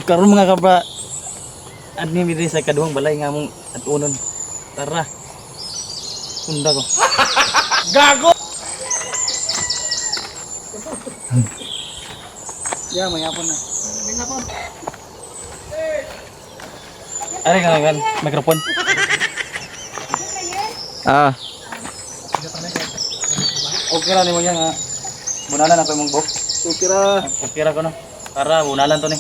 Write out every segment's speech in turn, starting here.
Karon mga kabra, admi mi diri sa kaduhang balay nga mong atunon. Tara. Unda ko. Gago. Ya, mayapon na. Mayapon. Are kan mikrofon. Ah. Okay ra nimo nga. Bunalan ako imong book. Okay ra. Okay ra ko no. Tara, bunalan to ni.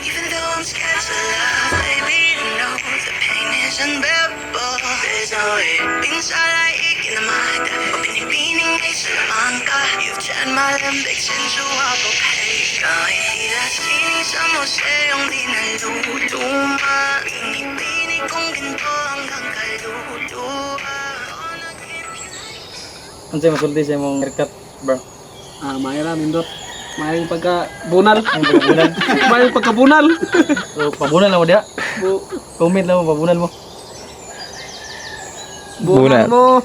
Even though I'm scared to love, baby, you know the pain is unbearable. There's no way. Pinsala ikinamada, pinipining ay salamangka. You've turned my limbics into apple pie. Kahit tila sining sa museyong di naluluma. Pinipinig kong ginto hanggang kaluluwa. Ano sa'yo masulti sa imong haircut, bro? Mayra mindot. May pagka-bunal. Ang pagkabunal. May pagka-bunal. So, pabunal na mo diya. Comment lang mo, pabunal mo. Bunal mo.